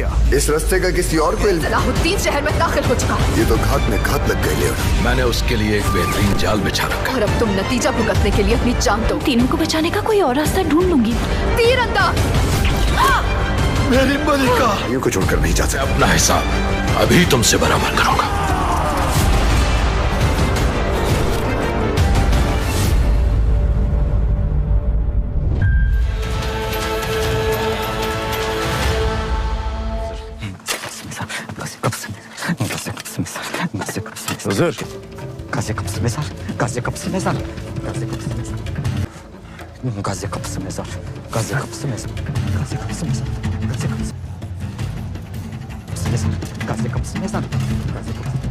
किया? इस रास्ते का किसी और को इल्म? सलाहुद्दीन शहर में दाखिल हो चुका है। ये तो घात में घात लग गई लेओना। मैंने उसके लिए एक बेहतरीन जाल बिछा रखा है। और अब तुम नतीजा भुगतने के लिए अपनी जान दो। तीनों को बचाने का कोई और रास्ता ढूंढ लूंगी। तीरंदाज! मेरी मलिका, यूं को छोड़कर नहीं जा सकता। अपना हिसाब अभी तुमसे बराबर करूंगा। Hazır. Gazze kapısı mezar. Gazze kapısı mezar. Gazze kapısı mezar. Gazze kapısı mezar. Gazze kapısı mezar. Gazze kapısı mezar. Gazze kapısı mezar. Gazze kapısı mezar. Gazze kapısı mezar. Gazze kapısı mezar.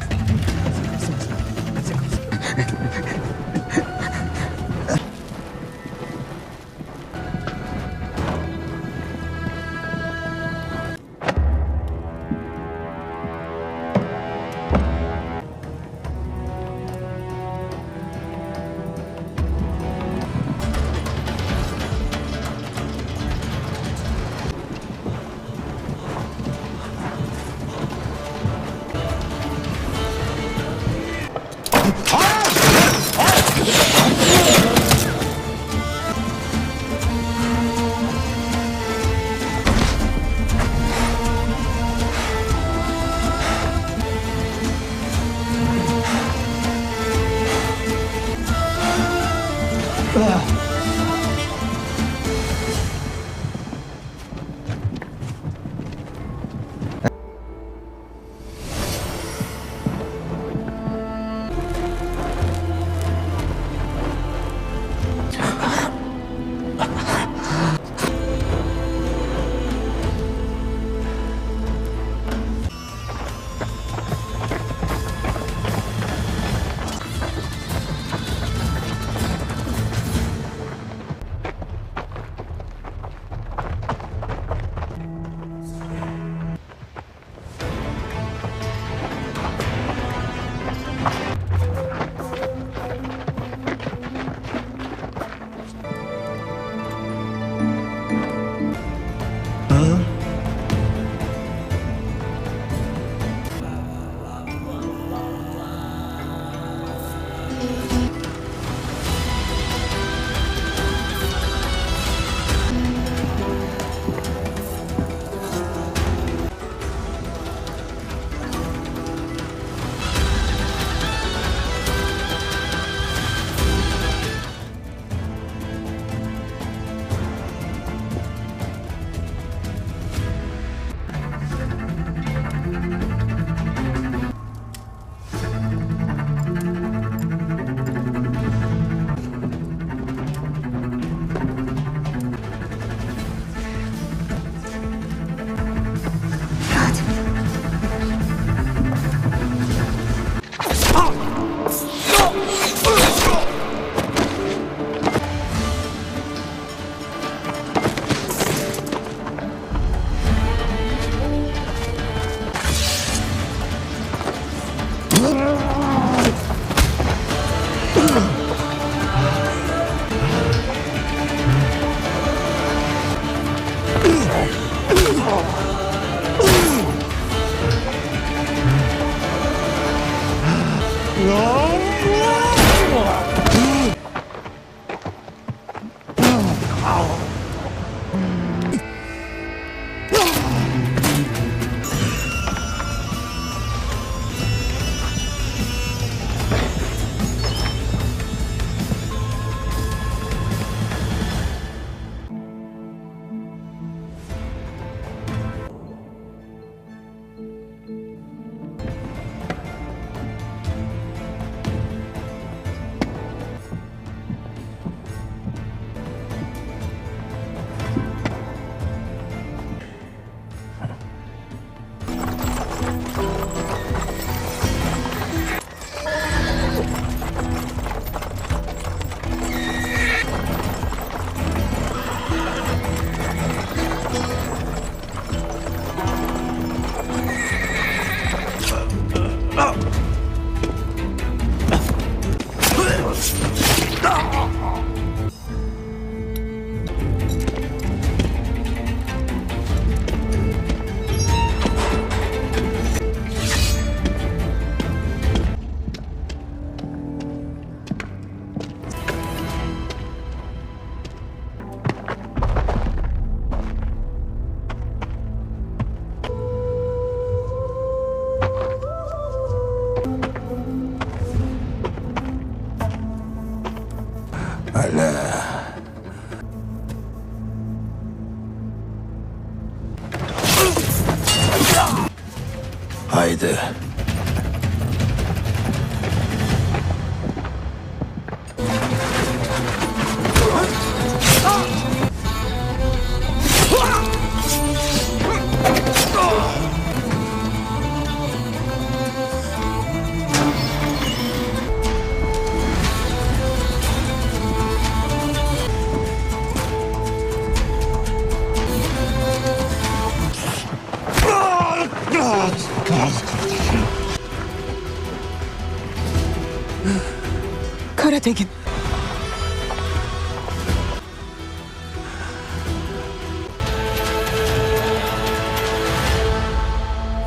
Kara Tekin.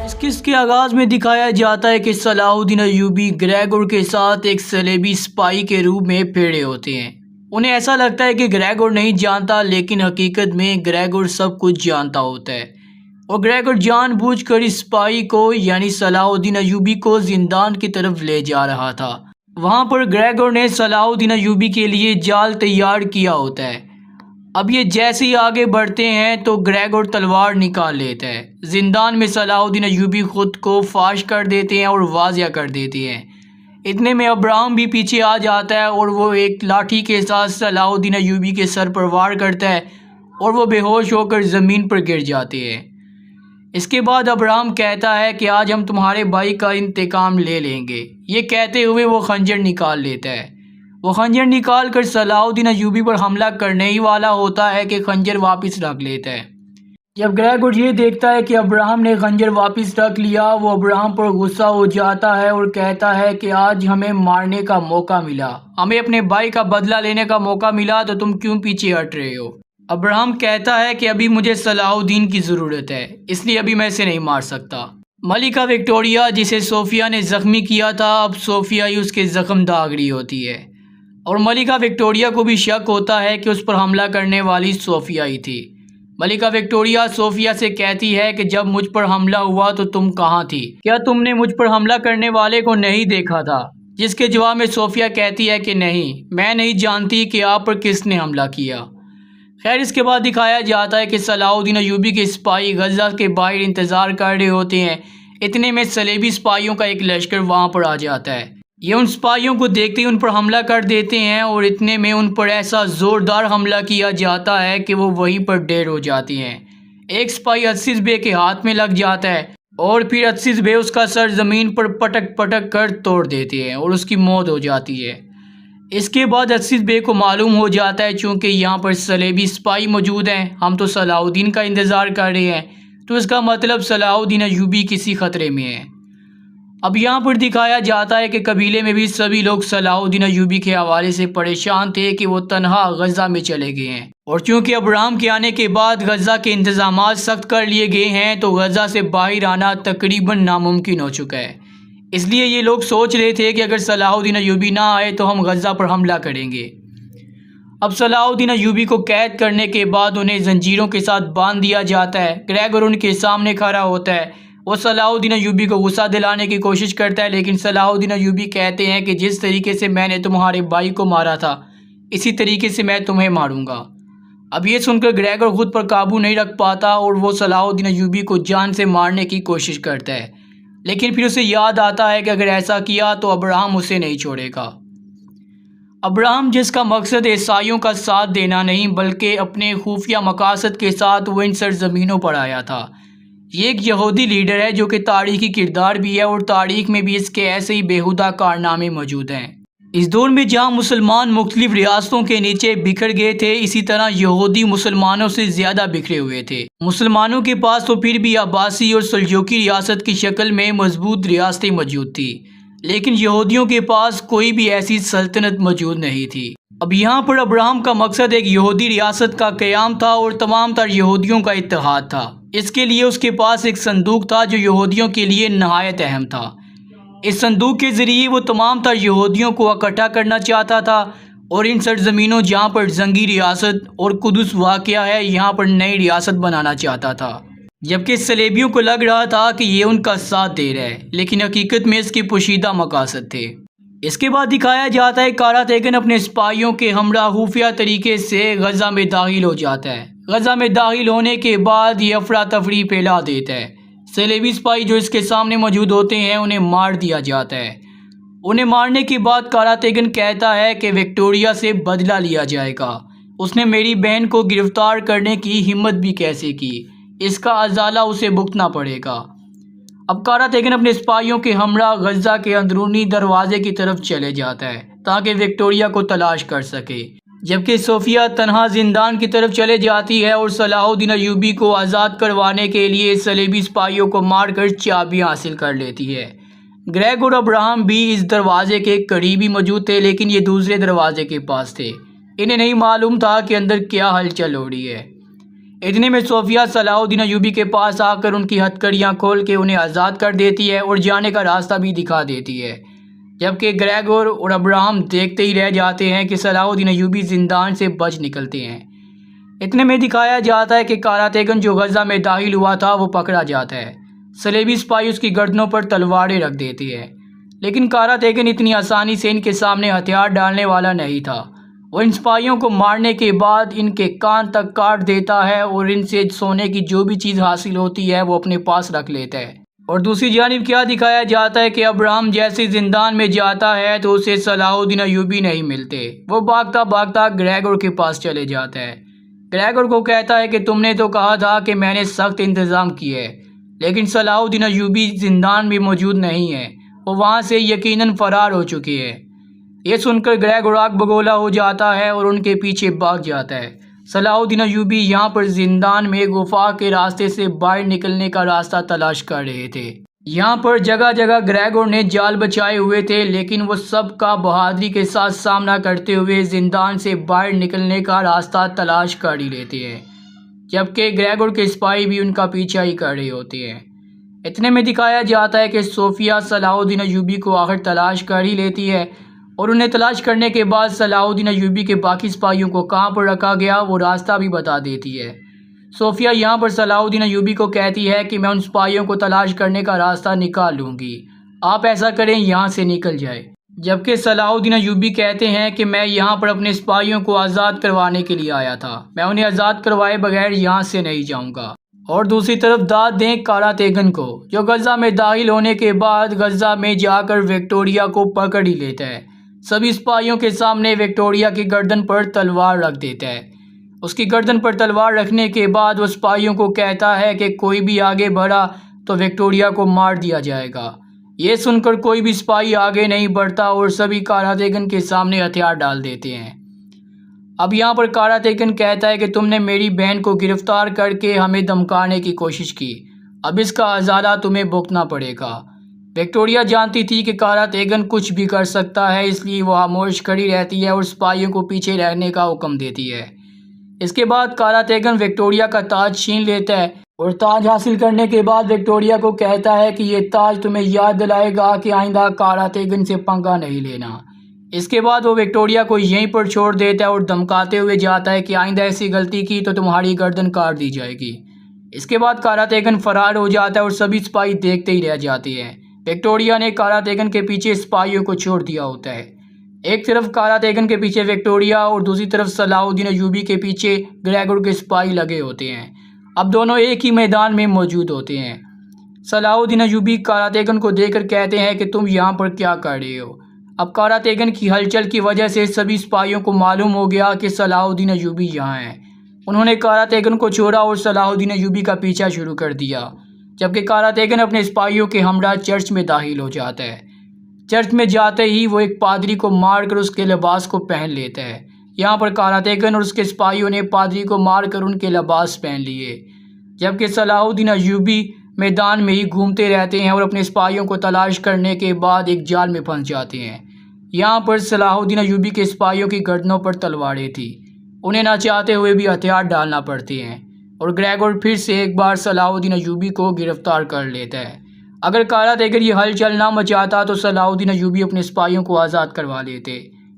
इस किस के आगाज में दिखाया जाता है कि Salahuddin Ayyubi Gregor के साथ एक सलेबी स्पाई के रूप में भिड़े होते हैं। उन्हें ऐसा लगता है कि ग्रेगोर नहीं जानता, लेकिन हकीकत में ग्रेगोर सब कुछ जानता होता है और ग्रेगोर जानबूझकर इस स्पाई को यानी सलाहुद्दीन अय्यूबी को जिंदान की तरफ ले जा रहा था। वहाँ पर ग्रेगोर ने सलाहुद्दीन अय्यूबी के लिए जाल तैयार किया होता है। अब ये जैसे ही आगे बढ़ते हैं तो ग्रेगोर तलवार निकाल लेता है। जिंदान में सलाहुद्दीन अय्यूबी खुद को फाश कर देते हैं और वाजिया कर देते हैं। इतने में अब्राहम भी पीछे आ जाता है और वो एक लाठी के साथ सलाहुद्दीन अय्यूबी के सर पर वार करता है और वो बेहोश होकर ज़मीन पर गिर जाते हैं। इसके बाद अब्राहम कहता है कि आज हम तुम्हारे भाई का इंतकाम ले लेंगे। ये कहते हुए वो खंजर निकाल लेता है। वो खंजर निकाल कर सलाहुद्दीन अय्यूबी पर हमला करने ही वाला होता है कि खंजर वापस रख लेता है। जब ग्रेगोर ये देखता है कि अब्राहम ने खंजर वापस रख लिया, वो अब्राहम पर गुस्सा हो जाता है और कहता है कि आज हमें मारने का मौका मिला, हमें अपने भाई का बदला लेने का मौका मिला, तो तुम क्यों पीछे हट रहे हो। अब्राहम कहता है कि अभी मुझे सलाहुद्दीन की ज़रूरत है, इसलिए अभी मैं इसे नहीं मार सकता। मलिका विक्टोरिया जिसे सोफिया ने ज़ख्मी किया था, अब सोफिया ही उसके ज़ख्म दाग रही होती है और मलिका विक्टोरिया को भी शक होता है कि उस पर हमला करने वाली सोफिया ही थी। मलिका विक्टोरिया सोफिया से कहती है कि जब मुझ पर हमला हुआ तो तुम कहाँ थी, क्या तुमने मुझ पर हमला करने वाले को नहीं देखा था। जिसके जवाब में सोफिया कहती है कि नहीं, मैं नहीं जानती कि आप पर किसने हमला किया। खैर, इसके बाद दिखाया जाता है कि सलाहुद्दीन अय्यूबी के सिपाही गजा के बाहर इंतज़ार कर रहे होते हैं। इतने में सलेबी सिपाहियों का एक लश्कर वहाँ पर आ जाता है। ये उन सिपाहियों को देखते ही उन पर हमला कर देते हैं और इतने में उन पर ऐसा ज़ोरदार हमला किया जाता है कि वो वहीं पर ढेर हो जाती हैं। एक सिपाही असीस बे के हाथ में लग जाता है और फिर असीस बे उसका सर ज़मीन पर पटक पटक कर तोड़ देते हैं और उसकी मौत हो जाती है। इसके बाद असीस बे को मालूम हो जाता है चूँकि यहाँ पर सलेबी सिपाही मौजूद हैं, हम तो सलाहुद्दीन का इंतज़ार कर रहे हैं, तो इसका मतलब सलाहुद्दीन अय्यूबी किसी ख़तरे में है। अब यहाँ पर दिखाया जाता है कि कबीले में भी सभी लोग सलाहुद्दीन अय्यूबी के हवाले से परेशान थे कि वो तनहा गजा में चले गए हैं और चूँकि अब्राहम के आने के बाद गजा के इंतजामात सख्त कर लिए गए हैं तो गजा से बाहर आना तकरीबन नामुमकिन हो चुका है। इसलिए ये लोग सोच रहे थे कि अगर सलाहुद्दीन अय्यूबी ना आए तो हम गजा पर हमला करेंगे। अब सलाहुद्दीन अय्यूबी को कैद करने के बाद उन्हें जंजीरों के साथ बांध दिया जाता है। ग्रेगोर उनके सामने खड़ा होता है। वो सलाहुद्दीन अय्यूबी को गुस्सा दिलाने की कोशिश करता है, लेकिन सलाहुद्दीन अय्यूबी कहते हैं कि जिस तरीके से मैंने तुम्हारे भाई को मारा था इसी तरीके से मैं तुम्हें मारूंगा। अब ये सुनकर ग्रेगोर खुद पर काबू नहीं रख पाता और वो सलाहुद्दीन अय्यूबी को जान से मारने की कोशिश करता है, लेकिन फिर उसे याद आता है कि अगर ऐसा किया तो अब्राहम उसे नहीं छोड़ेगा। अब्राहम जिसका मकसद ईसाइयों का साथ देना नहीं बल्कि अपने खुफिया मकासद के साथ वो इन सरजमीनों पर आया था। ये एक यहूदी लीडर है जो कि तारीखी किरदार भी है और तारीख में भी इसके ऐसे ही बेहुदा कारनामे मौजूद हैं। इस दौर में जहाँ मुसलमान मुख्तलिफ रियासतों के नीचे बिखर गए थे, इसी तरह यहूदी मुसलमानों से ज़्यादा बिखरे हुए थे। मुसलमानों के पास तो फिर भी अब्बासी और सल्जूकी रियासत की शक्ल में मजबूत रियासतें मौजूद थी, लेकिन यहूदियों के पास कोई भी ऐसी सल्तनत मौजूद नहीं थी। अब यहाँ पर अब्राहम का मकसद एक यहूदी रियासत का क़याम था और तमाम तर यहूदियों का इत्तेहाद था। इसके लिए उसके पास एक संदूक था जो यहूदियों के लिए नहायत अहम था। इस संदूक के ज़रिए वो तमाम तर यहूदियों को इकट्ठा करना चाहता था और इन सरजमीनों जहाँ पर जंगी रियासत और कुदस वाक़या है यहाँ पर नई रियासत बनाना चाहता था। जबकि सलेबियों को लग रहा था कि ये उनका साथ दे रहा है, लेकिन हकीकत में इसके पोशीदा मकासद थे। इसके बाद दिखाया जाता है कारा तेगन अपने सिपाहियों के हमरा खुफिया तरीके से गजा में दाखिल हो जाता है। गजा में दाखिल होने के बाद ये अफरा तफरी फैला देता है। सलेबी सिपाही जो इसके सामने मौजूद होते हैं उन्हें मार दिया जाता है। उन्हें मारने के बाद कारा तेगन कहता है कि विक्टोरिया से बदला लिया जाएगा। उसने मेरी बहन को गिरफ्तार करने की हिम्मत भी कैसे की, इसका अजाला उसे भुगतना पड़ेगा। अब कारा तेगन अपने सिपाहियों के हमरा गजा के अंदरूनी दरवाजे की तरफ चले जाता है ताकि विक्टोरिया को तलाश कर सके। जबकि सोफिया तन्हा जिंदान की तरफ चले जाती है और सलाहुद्दीन अय्यूबी को आज़ाद करवाने के लिए सलेबी सिपाहियों को मारकर चाबियां हासिल कर लेती है। ग्रेग और अब्राहम भी इस दरवाजे के करीब ही मौजूद थे, लेकिन ये दूसरे दरवाजे के पास थे। इन्हें नहीं मालूम था कि अंदर क्या हलचल हो रही है। इतने में सोफिया सलाहुद्दीन अय्यूबी के पास आकर उनकी हथकड़ियाँ खोल के उन्हें आज़ाद कर देती है और जाने का रास्ता भी दिखा देती है। जबकि ग्रेगोर और अब्राहम देखते ही रह जाते हैं कि सलाहुद्दीन अय्यूबी जिंदान से बच निकलते हैं। इतने में दिखाया जाता है कि कारातेगन जो गजा में दाखिल हुआ था वो पकड़ा जाता है। सलेबी सिपाही उसकी गर्दनों पर तलवारें रख देती है, लेकिन कारातेगन इतनी आसानी से इनके सामने हथियार डालने वाला नहीं था। वो इन सिपाहियों को मारने के बाद इनके कान तक काट देता है और इनसे सोने की जो भी चीज़ हासिल होती है वो अपने पास रख लेता है। और दूसरी जानिब क्या दिखाया जाता है कि अब्राहम जैसे जिंदान में जाता है तो उसे सलाहुद्दीन अय्यूबी नहीं मिलते। वो भागता भागता ग्रेगोर के पास चले जाता है। ग्रेगोर को कहता है कि तुमने तो कहा था कि मैंने सख्त इंतज़ाम किए है, लेकिन सलाहुद्दीन अय्यूबी जिंदान में मौजूद नहीं है। वो वहाँ से यकीनन फरार हो चुकी है। ये सुनकर ग्रेगोर आग बगोला हो जाता है और उनके पीछे भाग जाता है। सलाहुद्दीन अय्यूबी यहाँ पर जिंदान में गुफा के रास्ते से बाहर निकलने का रास्ता तलाश कर रहे थे। यहाँ पर जगह जगह ग्रेगोर ने जाल बचाए हुए थे, लेकिन वो सबका बहादुरी के साथ सामना करते हुए जिंदान से बाहर निकलने का रास्ता तलाश कर ही लेते हैं, जबकि ग्रेगोर के सिपाही भी उनका पीछा ही कर रहे होते हैं। इतने में दिखाया जाता है कि सोफिया सलाहुद्दीन अय्यूबी को आखिर तलाश कर ही लेती है और उन्हें तलाश करने के बाद सलाहुद्दीन अय्यूबी के बाकी सिपाहियों को कहाँ पर रखा गया वो रास्ता भी बता देती है। सोफिया यहाँ पर सलाहुद्दीन अय्यूबी को कहती है कि मैं उन सिपाहियों को तलाश करने का रास्ता निकाल लूँगी, आप ऐसा करें यहाँ से निकल जाए। जबकि सलाहुद्दीन अय्यूबी कहते हैं कि मैं यहाँ पर अपने सिपाहियों को आज़ाद करवाने के लिए आया था, मैं उन्हें आज़ाद करवाए बगैर यहाँ से नहीं जाऊँगा। और दूसरी तरफ दाद दें कारातेगन को, जो गजा में दाखिल होने के बाद गजा में जाकर विक्टोरिया को पकड़ ही लेता है। सभी सिपाहियों के सामने विक्टोरिया की गर्दन पर तलवार रख देता है। उसकी गर्दन पर तलवार रखने के बाद वो सिपाहियों को कहता है कि कोई भी आगे बढ़ा तो विक्टोरिया को मार दिया जाएगा। ये सुनकर कोई भी सिपाही आगे नहीं बढ़ता और सभी कारातेगन के सामने हथियार डाल देते हैं। अब यहाँ पर कारातेगन कहता है कि तुमने मेरी बहन को गिरफ्तार करके हमें धमकाने की कोशिश की, अब इसका अज़ाला तुम्हें भुगतना पड़ेगा। विक्टोरिया जानती थी कि कारातेगन कुछ भी कर सकता है, इसलिए वो खामोश खड़ी रहती है और सिपाहियों को पीछे रहने का हुक्म देती है। इसके बाद कारातेगन विक्टोरिया का ताज छीन लेता है और ताज हासिल करने के बाद विक्टोरिया को कहता है कि ये ताज तुम्हें याद दिलाएगा कि आइंदा कारातेगन से पंगा नहीं लेना। इसके बाद वो विक्टोरिया को यहीं पर छोड़ देता है और धमकाते हुए जाता है कि आइंदा ऐसी गलती की तो तुम्हारी गर्दन काट दी जाएगी। इसके बाद कारातेगन फरार हो जाता है और सभी सिपाही देखते ही रह जाते हैं। विक्टोरिया ने कारातेगन के पीछे सिपाहियों को छोड़ दिया होता है। एक तरफ कारातेगन के पीछे विक्टोरिया और दूसरी तरफ सलाहुद्दीन अय्यूबी के पीछे ग्रेगोर के सिपाही लगे होते हैं। अब दोनों एक ही मैदान में मौजूद होते हैं। सलाहुद्दीन अय्यूबी कारातेगन को देखकर कहते हैं कि तुम यहाँ पर क्या कर रहे हो। अब कारातेगन की हलचल की वजह से सभी सिपाहियों को मालूम हो गया कि सलाहुद्दीन अय्यूबी यहाँ हैं। उन्होंने कारातेगन को छोड़ा और सलाहुद्दीन अय्यूबी का पीछा शुरू कर दिया, जबकि कारातेगन अपने सिपाहियों के हमरा चर्च में दाखिल हो जाता है। चर्च में जाते ही वो एक पादरी को मारकर उसके लिबास को पहन लेता है। यहाँ पर कारातेगन और उसके सिपाहियों ने पादरी को मारकर उनके लिबास पहन लिए, जबकि सलाहुद्दीन अय्यूबी मैदान में ही घूमते रहते हैं और अपने सिपाहियों को तलाश करने के बाद एक जाल में फंस जाते हैं। यहाँ पर सलाहुद्दीन अय्यूबी के सिपाहियों की गर्दनों पर तलवारें थी, उन्हें ना चाहते हुए भी हथियार डालना पड़ते हैं और ग्रेगोर फिर से एक बार सलाहुद्दीन अय्यूबी को गिरफ्तार कर लेता है। अगर कारातेगन ये हलचल ना मचाता तो सलाहुद्दीन अय्यूबी अपने सिपाहियों को आज़ाद करवा लेते।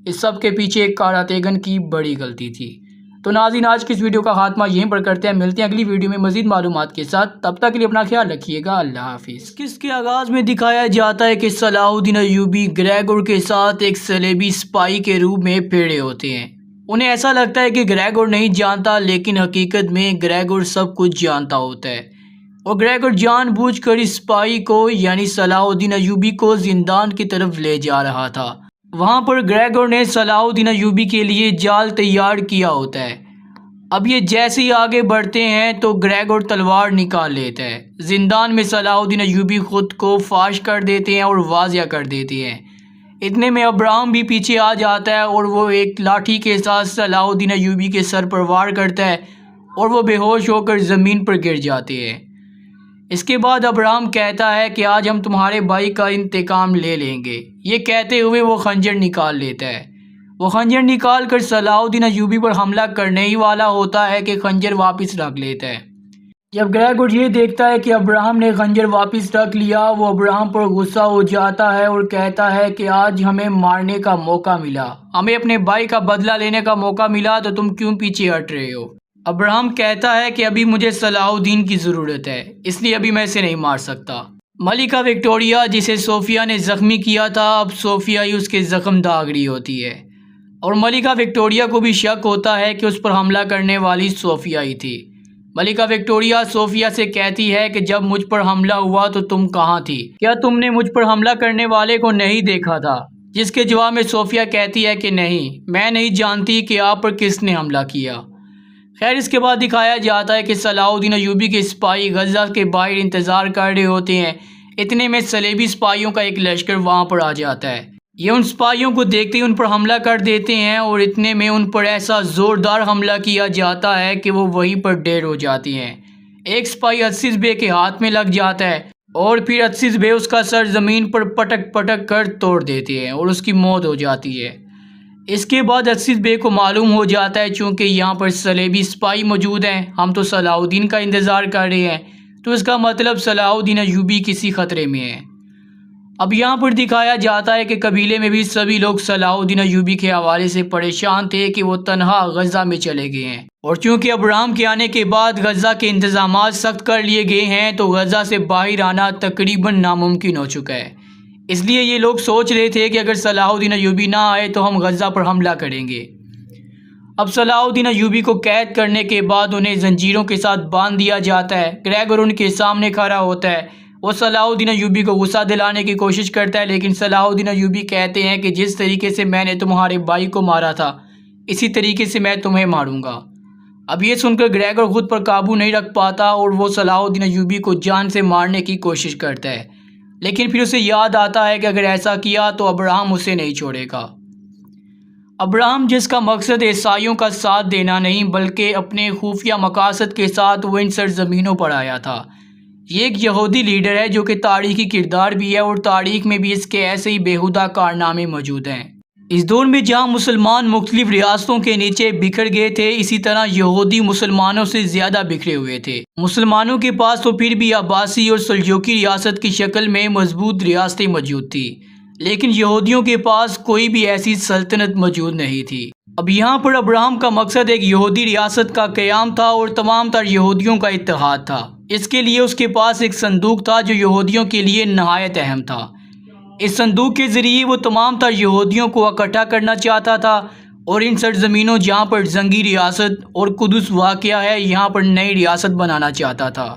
इस सब के पीछे एक कारातेगन की बड़ी गलती थी। तो नाज़रीन, आज की इस वीडियो का खात्मा यहीं पर करते हैं। मिलते हैं अगली वीडियो में मज़ीद मालूमात के साथ। तब तक के लिए अपना ख्याल रखिएगा। अल्लाह हाफिज़। किसके आगाज़ में दिखाया जाता है कि सलाहुद्दीन अय्यूबी ग्रेगोर के साथ एक सलेबी सिपाही के रूप में भिड़े होते हैं। उन्हें ऐसा लगता है कि ग्रेगोर नहीं जानता, लेकिन हकीकत में ग्रेगोर सब कुछ जानता होता है और ग्रेगोर जानबूझकर इस सिपाही को यानी सलाहुद्दीन अय्यूबी को जिंदान की तरफ ले जा रहा था। वहाँ पर ग्रेगोर ने सलाहुद्दीन अय्यूबी के लिए जाल तैयार किया होता है। अब ये जैसे ही आगे बढ़ते हैं तो ग्रेगोर तलवार निकाल लेता है। जिंदान में सलाहुद्दीन अय्यूबी खुद को फाश कर देते हैं और वाज़िया कर देते हैं। इतने में अब्राहम भी पीछे आ जाता है और वो एक लाठी के साथ सलाहुद्दीन अय्यूबी के सर पर वार करता है और वो बेहोश होकर ज़मीन पर गिर जाते हैं। इसके बाद अब्राहम कहता है कि आज हम तुम्हारे भाई का इंतकाम ले लेंगे। ये कहते हुए वो खंजर निकाल लेता है। वो खंजर निकाल कर सलाहुद्दीन अय्यूबी पर हमला करने ही वाला होता है कि खंजर वापस रख लेता है। जब ग्रेगोर ये देखता है कि अब्राहम ने खंजर वापस रख लिया, वो अब्राहम पर गुस्सा हो जाता है और कहता है कि आज हमें मारने का मौका मिला, हमें अपने भाई का बदला लेने का मौका मिला, तो तुम क्यों पीछे हट रहे हो। अब्राहम कहता है कि अभी मुझे सलाहुद्दीन की ज़रूरत है, इसलिए अभी मैं इसे नहीं मार सकता। मलिका विक्टोरिया, जिसे सोफिया ने ज़ख्मी किया था, अब सोफिया ही उसके ज़ख्म दाग रही होती है और मलिका विक्टोरिया को भी शक होता है कि उस पर हमला करने वाली सोफिया ही थी। मलिका विक्टोरिया सोफिया से कहती है कि जब मुझ पर हमला हुआ तो तुम कहाँ थी, क्या तुमने मुझ पर हमला करने वाले को नहीं देखा था। जिसके जवाब में सोफिया कहती है कि नहीं, मैं नहीं जानती कि आप पर किसने हमला किया। खैर, इसके बाद दिखाया जाता है कि सलाहुद्दीन अय्यूबी के सिपाही गजा के बाहर इंतज़ार कर रहे होते हैं। इतने में सलेबी सिपाहियों का एक लश्कर वहाँ पर आ जाता है। ये उन सिपाहियों को देखते ही उन पर हमला कर देते हैं और इतने में उन पर ऐसा ज़ोरदार हमला किया जाता है कि वो वहीं पर ढेर हो जाती हैं। एक सिपाही असीस बे के हाथ में लग जाता है और फिर असीस बे उसका सर ज़मीन पर पटक पटक कर तोड़ देते हैं और उसकी मौत हो जाती है। इसके बाद असीस बे को मालूम हो जाता है चूँकि यहाँ पर सलेबी सिपाही मौजूद हैं, हम तो सलाहुद्दीन का इंतज़ार कर रहे हैं, तो इसका मतलब सलाहुद्दीन अय्यूबी किसी ख़तरे में है। अब यहाँ पर दिखाया जाता है कि कबीले में भी सभी लोग सलाहुद्दीन अय्यूबी के हवाले से परेशान थे कि वो तनहा गजा में चले गए हैं और चूँकि अब्राहम के आने के बाद गजा के इंतजामात सख्त कर लिए गए हैं तो गजा से बाहर आना तकरीबन नामुमकिन हो चुका है। इसलिए ये लोग सोच रहे थे कि अगर सलाहुद्दीन अय्यूबी ना आए तो हम गजा पर हमला करेंगे। अब सलाहुद्दीन अय्यूबी को कैद करने के बाद उन्हें जंजीरों के साथ बांध दिया जाता है। ग्रेगोर उनके सामने खड़ा होता है। वो सलाहुद्दीन अय्यूबी को गुस्सा दिलाने की कोशिश करता है, लेकिन सलाहुद्दीन अय्यूबी कहते हैं कि जिस तरीके से मैंने तुम्हारे भाई को मारा था इसी तरीके से मैं तुम्हें मारूंगा। अब ये सुनकर ग्रेगोर खुद पर काबू नहीं रख पाता और वो सलाहुद्दीन अय्यूबी को जान से मारने की कोशिश करता है, लेकिन फिर उसे याद आता है कि अगर ऐसा किया तो अब्राहम उसे नहीं छोड़ेगा। अब्राहम, जिसका मकसद ईसाइयों का साथ देना नहीं बल्कि अपने खुफिया मकासद के साथ वो इन सरजमीनों पर आया था, ये एक यहूदी लीडर है जो कि तारीखी किरदार भी है और तारीख में भी इसके ऐसे ही बेहुदा कारनामे मौजूद हैं। इस दौर में जहाँ मुसलमान मुख्तलिफ रियासतों के नीचे बिखर गए थे, इसी तरह यहूदी मुसलमानों से ज़्यादा बिखरे हुए थे। मुसलमानों के पास तो फिर भी अब्बासी और सल्जूकी रियासत की शक्ल में मजबूत रियासतें मौजूद थी, लेकिन यहूदियों के पास कोई भी ऐसी सल्तनत मौजूद नहीं थी। अब यहाँ पर अब्राहम का मकसद एक यहूदी रियासत का क़याम था और तमाम तर यहूदियों का इत्तेहाद था। इसके लिए उसके पास एक संदूक था जो यहूदियों के लिए नहायत अहम था। इस संदूक के ज़रिए वो तमाम तर यहूदियों को इकट्ठा करना चाहता था और इन सरजमीनों जहाँ पर जंगी रियासत और कुदस वाक़या है यहाँ पर नई रियासत बनाना चाहता था।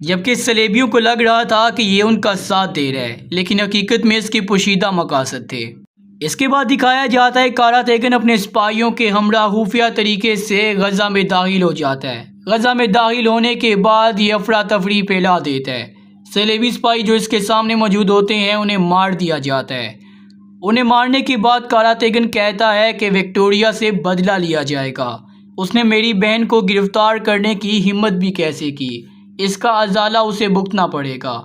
जबकि सलेबियों को लग रहा था कि ये उनका साथ दे रहा है, लेकिन हकीकत में इसके पोशीदा मकासद थे। इसके बाद दिखाया जाता है कारा तेगन अपने सिपाहियों के हमरा खुफिया तरीके से गजा में दाखिल हो जाता है। गजा में दाखिल होने के बाद ये अफरा तफरी फैला देता है। सलेबी सिपाही जो इसके सामने मौजूद होते हैं उन्हें मार दिया जाता है। उन्हें मारने के बाद कारा तेगन कहता है कि विक्टोरिया से बदला लिया जाएगा। उसने मेरी बहन को गिरफ्तार करने की हिम्मत भी कैसे की, इसका अजाला उसे भुगतना पड़ेगा।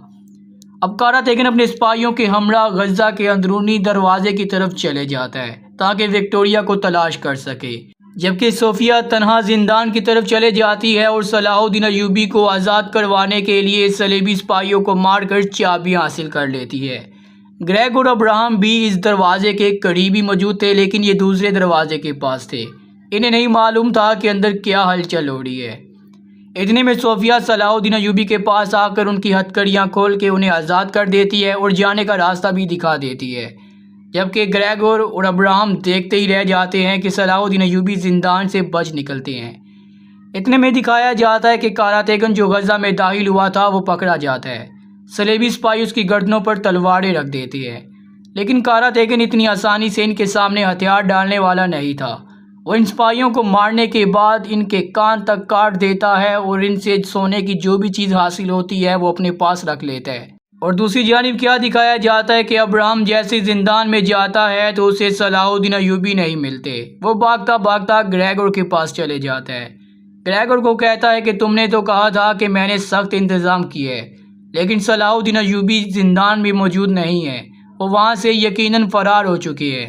अब कारा तेगन अपने सिपाहियों के हमरा गजा के अंदरूनी दरवाजे की तरफ चले जाता है ताकि विक्टोरिया को तलाश कर सके, जबकि सोफिया तनहा जिंदान की तरफ चले जाती है और सलाहुद्दीन अय्यूबी को आज़ाद करवाने के लिए सलेबी सिपाहियों को मारकर चाबियां हासिल कर लेती है। ग्रेग और अब्राहम भी इस दरवाजे के करीबी मौजूद थे, लेकिन ये दूसरे दरवाजे के पास थे। इन्हें नहीं मालूम था कि अंदर क्या हलचल हो रही है। इतने में सोफिया सलाहुद्दीन अय्यूबी के पास आकर उनकी हथकड़ियाँ खोल के उन्हें आज़ाद कर देती है और जाने का रास्ता भी दिखा देती है, जबकि ग्रेगोर और अब्राहम देखते ही रह जाते हैं कि सलाहुद्दीन अय्यूबी जिंदान से बच निकलते हैं। इतने में दिखाया जाता है कि कारा तेगन जो गजा में दाखिल हुआ था वो पकड़ा जाता है। सलेबी सिपाही उसकी गर्दनों पर तलवारें रख देते हैं, लेकिन कारा तेगन इतनी आसानी से इनके सामने हथियार डालने वाला नहीं था। वो इन सिपाहियों को मारने के बाद इनके कान तक काट देता है और इनसे सोने की जो भी चीज़ हासिल होती है वो अपने पास रख लेता है। और दूसरी जानिब क्या दिखाया जाता है कि अब्राहम जैसे ज़िंदान में जाता है तो उसे सलाहुद्दीन अय्यूबी नहीं मिलते। वो भागता भागता ग्रेगोर के पास चले जाता है। ग्रेगोर को कहता है कि तुमने तो कहा था कि मैंने सख्त इंतज़ाम किए, लेकिन सलाहुद्दीन अय्यूबी ज़िंदान में मौजूद नहीं है, वो वहाँ से यकीनन फ़रार हो चुकी है।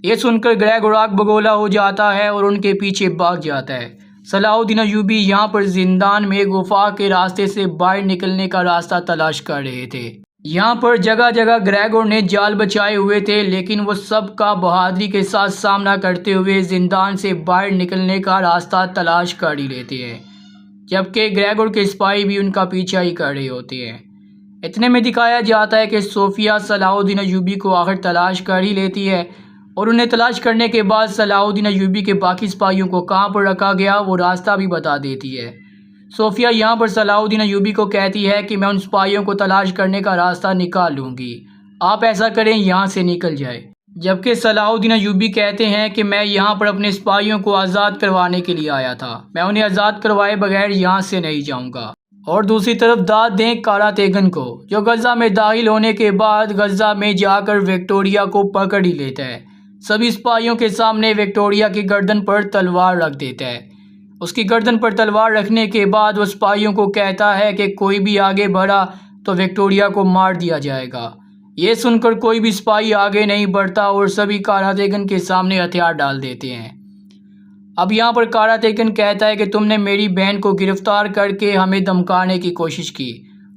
ये सुनकर ग्रेगोर आग बगोला हो जाता है और उनके पीछे भाग जाता है। सलाहुद्दीन अय्यूबी यहाँ पर जिंदान में गुफा के रास्ते से बाहर निकलने का रास्ता तलाश कर रहे थे। यहाँ पर जगह जगह ग्रेगोर ने जाल बचाए हुए थे, लेकिन वो सब का बहादुरी के साथ सामना करते हुए जिंदान से बाहर निकलने का रास्ता तलाश कर ही लेते हैं, जबकि ग्रेगोर के सिपाही भी उनका पीछा ही कर रहे होते हैं। इतने में दिखाया जाता है कि सोफिया सलाहुद्दीन अय्यूबी को आखिर तलाश कर ही लेती है और उन्हें तलाश करने के बाद सलाहुद्दीन अय्यूबी के बाकी सिपाहियों को कहाँ पर रखा गया वो रास्ता भी बता देती है। सोफिया यहाँ पर सलाहुद्दीन अय्यूबी को कहती है कि मैं उन सिपाहियों को तलाश करने का रास्ता निकाल लूँगी, आप ऐसा करें यहाँ से निकल जाए। जबकि सलाहुद्दीन अय्यूबी कहते हैं कि मैं यहाँ पर अपने सिपाहियों को आज़ाद करवाने के लिए आया था, मैं उन्हें आज़ाद करवाए बगैर यहाँ से नहीं जाऊँगा। और दूसरी तरफ दाद दें कारा तेगन को, जो गज़ा में दाखिल होने के बाद गज़ा में जाकर विक्टोरिया को पकड़ ही लेता है। सभी सिपाहियों के सामने विक्टोरिया की गर्दन पर तलवार रख देता है। उसकी गर्दन पर तलवार रखने के बाद वो सिपाहियों को कहता है कि कोई भी आगे बढ़ा तो विक्टोरिया को मार दिया जाएगा। ये सुनकर कोई भी सिपाही आगे नहीं बढ़ता और सभी कारा तेगन के सामने हथियार डाल देते हैं। अब यहाँ पर कारा तेगन कहता है कि तुमने मेरी बहन को गिरफ्तार करके हमें धमकाने की कोशिश की,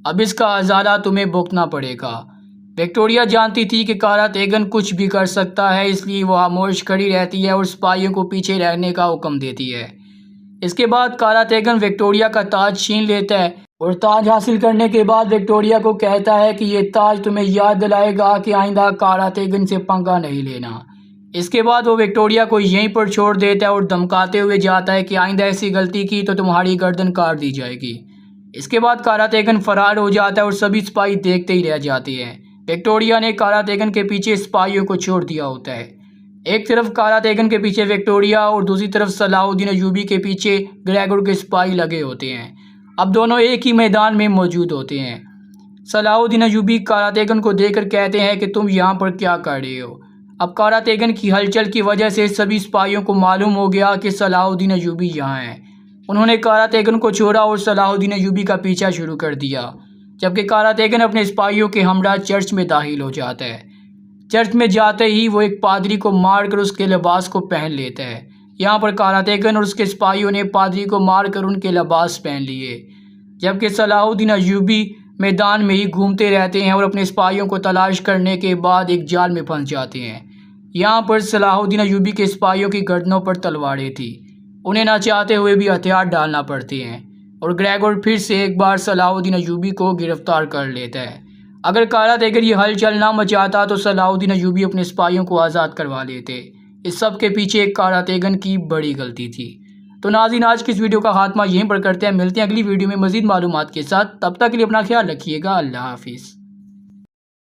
अब इसका अज़ाला तुम्हें भुगतना पड़ेगा। विक्टोरिया जानती थी कि कारा तेगन कुछ भी कर सकता है, इसलिए वो खामोश खड़ी रहती है और सिपाहियों को पीछे रहने का हुक्म देती है। इसके बाद कारा तेगन विक्टोरिया का ताज छीन लेता है और ताज हासिल करने के बाद विक्टोरिया को कहता है कि ये ताज तुम्हें याद दिलाएगा कि आइंदा कारा तेगन से पंगा नहीं लेना। इसके बाद वो विक्टोरिया को यहीं पर छोड़ देता है और धमकाते हुए जाता है कि आइंदा ऐसी गलती की तो तुम्हारी गर्दन काट दी जाएगी। इसके बाद कारा तेगन फरार हो जाता है और सभी सिपाही देखते ही रह जाते हैं। विक्टोरिया ने कारा तेगन के पीछे सिपाहियों को छोड़ दिया होता है। एक तरफ कारा तेगन के पीछे विक्टोरिया और दूसरी तरफ सलाहुद्दीन अय्यूबी के पीछे ग्रेगोर के सिपाही लगे होते हैं। अब दोनों एक ही मैदान में मौजूद होते हैं। सलाहुद्दीन अय्यूबी कारा तेगन को देखकर कहते हैं कि तुम यहाँ पर क्या कर रहे हो। अब कारा तेगन की हलचल की वजह से सभी सिपाहियों को मालूम हो गया कि सलाहुद्दीन अय्यूबी यहाँ हैं। उन्होंने कारा तेगन को छोड़ा और सलाहुद्दीन अय्यूबी का पीछा शुरू कर दिया, जबकि कारा तेगन अपने सिपाहियों के हमरा चर्च में दाखिल हो जाता है। चर्च में जाते ही वो एक पादरी को मारकर उसके लिबास को पहन लेता है। यहाँ पर कारा तेगन और उसके सिपाहियों ने पादरी को मारकर उनके लिबास पहन लिए, जबकि सलाहुद्दीन अय्यूबी मैदान में ही घूमते रहते हैं और अपने सिपाहियों को तलाश करने के बाद एक जाल में फंस जाते हैं। यहाँ पर सलाहुद्दीन अय्यूबी के सिपाहियों की गर्दनों पर तलवारें थी, उन्हें ना चाहते हुए भी हथियार डालना पड़ते हैं और ग्रेगोर फिर से एक बार सलाहुद्दीन अय्यूबी को गिरफ्तार कर लेता है। अगर कारा तेगन ये हलचल ना मचाता तो सलाहुद्दीन अय्यूबी अपने सिपाहियों को आज़ाद करवा लेते। इस सब के पीछे एक कारा तेगन की बड़ी गलती थी। तो नाज़रीन, आज की इस वीडियो का खात्मा यहीं पर करते हैं। मिलते हैं अगली वीडियो में मज़ीद मालूमात के साथ। तब तक के लिए अपना ख्याल रखिएगा। अल्लाह हाफिज़।